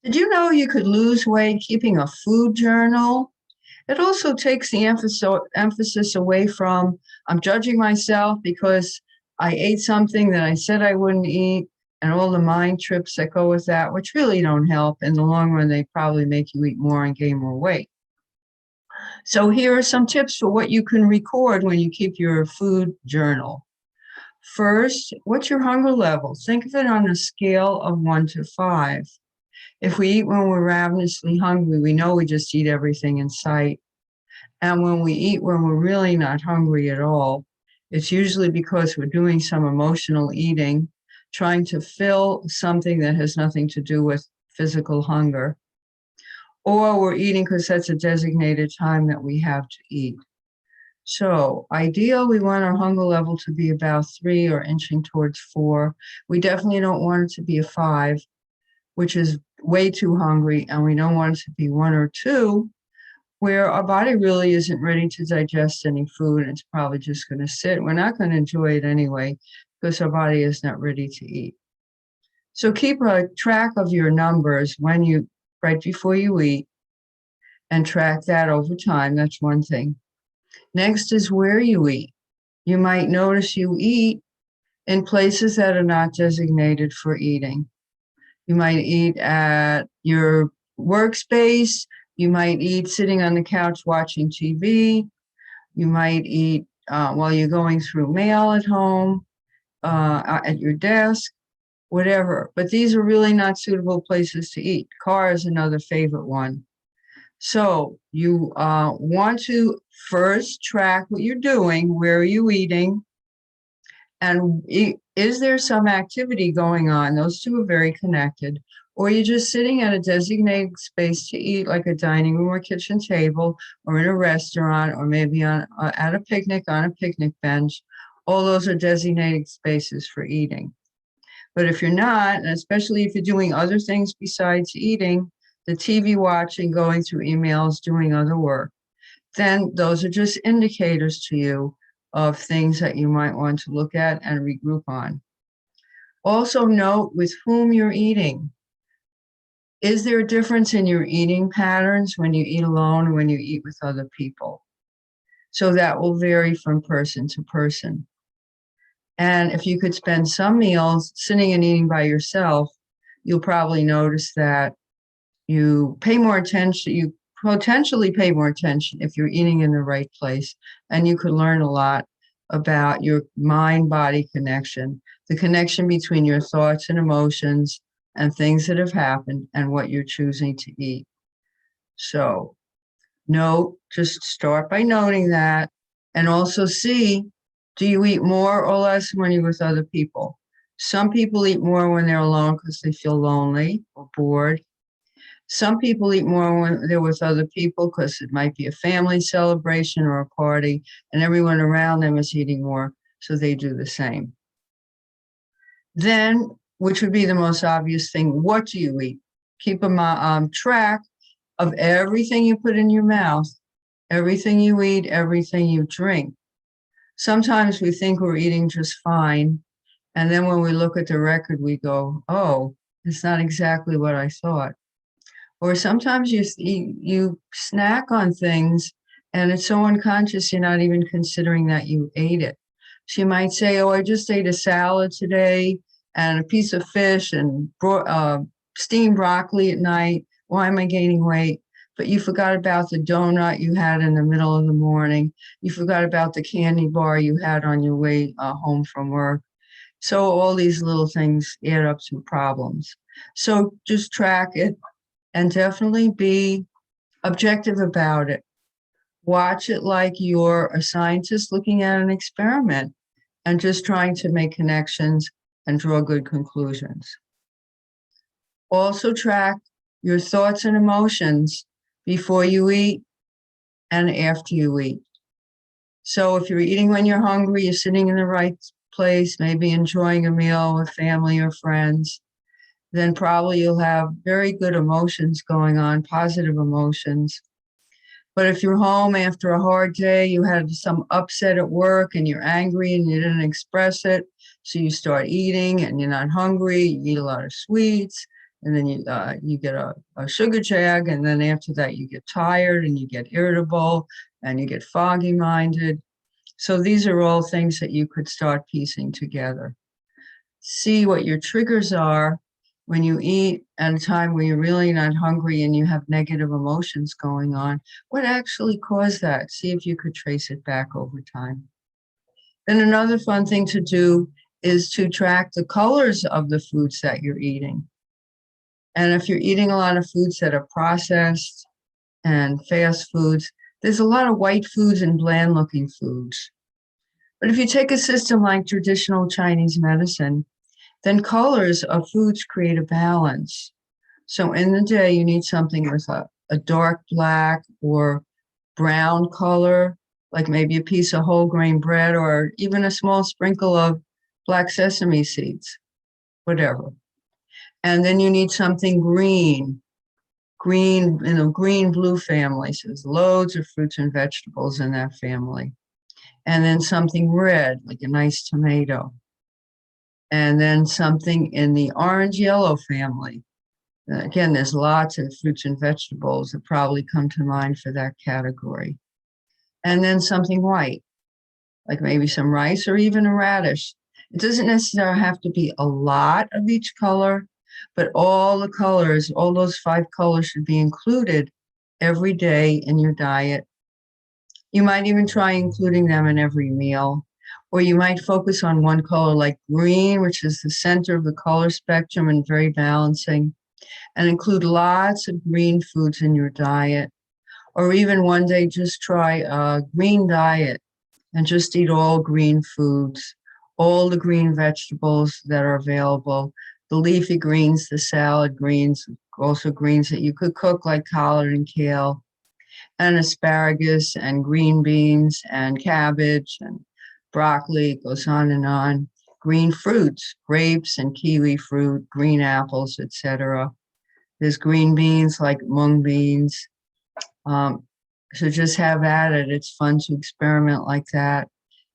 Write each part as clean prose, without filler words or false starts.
Did you know you could lose weight keeping a food journal? It also takes the emphasis away from I'm judging myself because I ate something that I said I wouldn't eat, and all the mind trips that go with that, which really don't help. In the long run, they probably make you eat more and gain more weight. So, here are some tips for what you can record when you keep your food journal. First, what's your hunger level? Think of it on a scale of 1 to 5. If we eat when we're ravenously hungry, we know we just eat everything in sight. And when we eat when we're really not hungry at all, it's usually because we're doing some emotional eating, trying to fill something that has nothing to do with physical hunger, or we're eating because that's a designated time that we have to eat. So, ideal, we want our hunger level to be about 3 or inching towards 4. We definitely don't want it to be a 5, which is way too hungry, and we don't want it to be 1 or 2, where our body really isn't ready to digest any food and it's probably just going to sit. We're not going to enjoy it anyway because our body is not ready to eat. So keep a track of your numbers right before you eat, and track that over time. That's one thing. Next is where you eat. You might notice you eat in places that are not designated for eating. You might eat at your workspace. You might eat sitting on the couch watching TV. You might eat while you're going through mail at home, at your desk, whatever. But these are really not suitable places to eat. Car is another favorite one. So you want to first track what you're doing. Where are you eating? And is there some activity going on? Those two are very connected. Or you're just sitting at a designated space to eat, like a dining room or kitchen table, or in a restaurant, or maybe at a picnic on a picnic bench. All those are designated spaces for eating. But if you're not, and especially if you're doing other things besides eating, the TV watching, going through emails, doing other work, then those are just indicators to you of things that you might want to look at and regroup on. Also, note with whom you're eating. Is there a difference in your eating patterns when you eat alone or when you eat with other people? So that will vary from person to person. And if you could spend some meals sitting and eating by yourself, you'll probably notice that you pay more attention, you potentially pay more attention if you're eating in the right place, and you could learn a lot about your mind-body connection, the connection between your thoughts and emotions and things that have happened and what you're choosing to eat. So note, just start by noting that, and also see, do you eat more or less when you're with other people? Some people eat more when they're alone because they feel lonely or bored. Some people eat more when they're with other people because it might be a family celebration or a party, and everyone around them is eating more, so they do the same. Then, which would be the most obvious thing, what do you eat? Keep a track of everything you put in your mouth, everything you eat, everything you drink. Sometimes we think we're eating just fine, and then when we look at the record, we go, oh, it's not exactly what I thought. Or sometimes you snack on things and it's so unconscious you're not even considering that you ate it. So you might say, oh, I just ate a salad today and a piece of fish and steamed broccoli at night. Why am I gaining weight? But you forgot about the donut you had in the middle of the morning. You forgot about the candy bar you had on your way home from work. So all these little things add up to problems. So just track it and definitely be objective about it. Watch it like you're a scientist looking at an experiment and just trying to make connections and draw good conclusions. Also track your thoughts and emotions before you eat and after you eat. So if you're eating when you're hungry, you're sitting in the right place, maybe enjoying a meal with family or friends, then probably you'll have very good emotions going on, positive emotions. But if you're home after a hard day, you had some upset at work and you're angry and you didn't express it, so you start eating and you're not hungry, you eat a lot of sweets, and then you get a sugar jag, and then after that you get tired and you get irritable and you get foggy minded. So these are all things that you could start piecing together. See what your triggers are when you eat at a time where you're really not hungry and you have negative emotions going on. What actually caused that? See if you could trace it back over time. Then another fun thing to do is to track the colors of the foods that you're eating. And if you're eating a lot of foods that are processed and fast foods, there's a lot of white foods and bland looking foods. But if you take a system like traditional Chinese medicine, then colors of foods create a balance. So in the day, you need something with a dark black or brown color, like maybe a piece of whole grain bread or even a small sprinkle of black sesame seeds, whatever. And then you need something green, green blue family. So there's loads of fruits and vegetables in that family. And then something red, like a nice tomato. And then something in the orange yellow family. Again, there's lots of fruits and vegetables that probably come to mind for that category. And then something white, like maybe some rice or even a radish. It doesn't necessarily have to be a lot of each color, but all the colors, all those 5 colors should be included every day in your diet. You might even try including them in every meal, or you might focus on one color like green, which is the center of the color spectrum and very balancing, and include lots of green foods in your diet. Or even one day just try a green diet and just eat all green foods, all the green vegetables that are available, the leafy greens, the salad greens, also greens that you could cook like collard and kale, and asparagus and green beans and cabbage and broccoli. It goes on and on. Green fruits, grapes and kiwi fruit, green apples, etc. There's green beans like mung beans. So just have at it. It's fun to experiment like that.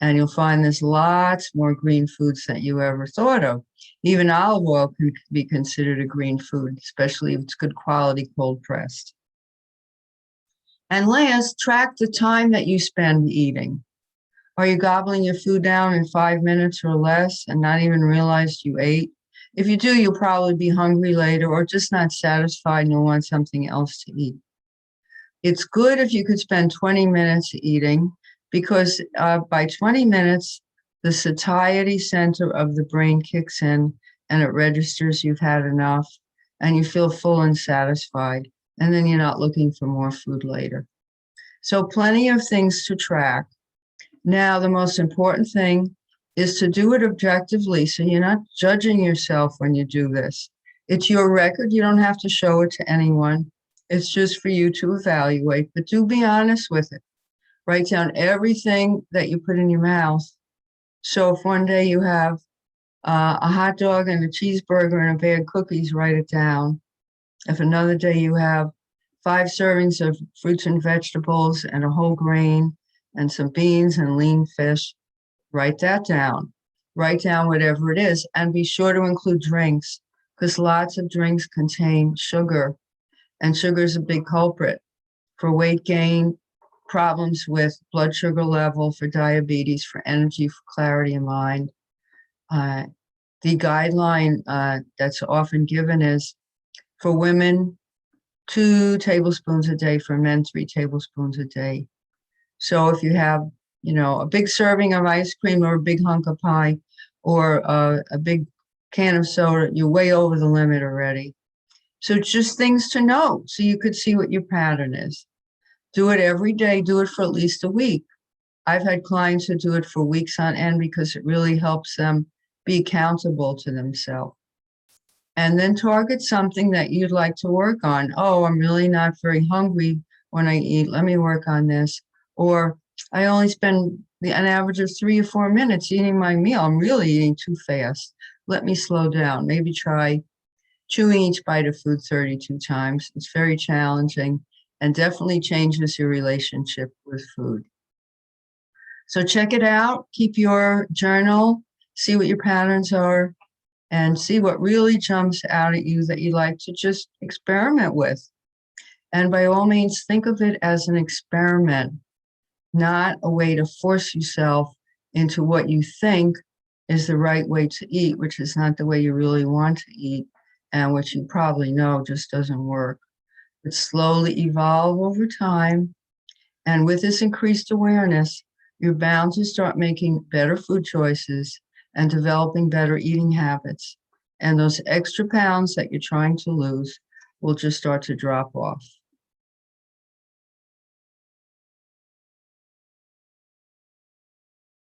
And you'll find there's lots more green foods than you ever thought of. Even olive oil can be considered a green food, especially if it's good quality cold pressed. And last, track the time that you spend eating. Are you gobbling your food down in 5 minutes or less and not even realize you ate? If you do, you'll probably be hungry later or just not satisfied and you'll want something else to eat. It's good if you could spend 20 minutes eating because by 20 minutes, the satiety center of the brain kicks in and it registers you've had enough and you feel full and satisfied. And then you're not looking for more food later. So plenty of things to track. Now, the most important thing is to do it objectively. So you're not judging yourself when you do this. It's your record. You don't have to show it to anyone. It's just for you to evaluate, but do be honest with it. Write down everything that you put in your mouth. So if one day you have a hot dog and a cheeseburger and a bag of cookies, write it down. If another day you have 5 servings of fruits and vegetables and a whole grain and some beans and lean fish, write that down. Write down whatever it is and be sure to include drinks because lots of drinks contain sugar and sugar is a big culprit for weight gain, problems with blood sugar level, for diabetes, for energy, for clarity of mind. The guideline that's often given is for women, 2 tablespoons a day, for men, 3 tablespoons a day. So if you have, a big serving of ice cream or a big hunk of pie or a big can of soda, you're way over the limit already. So it's just things to know so you could see what your pattern is. Do it every day. Do it for at least a week. I've had clients who do it for weeks on end because it really helps them be accountable to themselves. And then target something that you'd like to work on. Oh, I'm really not very hungry when I eat. Let me work on this. Or I only spend an average of 3 or 4 minutes eating my meal. I'm really eating too fast. Let me slow down. Maybe try chewing each bite of food 32 times. It's very challenging and definitely changes your relationship with food. So check it out. Keep your journal. See what your patterns are. and see what really jumps out at you that you like to just experiment with. And by all means, think of it as an experiment, not a way to force yourself into what you think is the right way to eat, which is not the way you really want to eat, and which you probably know just doesn't work. But slowly evolve over time. And with this increased awareness, you're bound to start making better food choices and developing better eating habits. And those extra pounds that you're trying to lose will just start to drop off.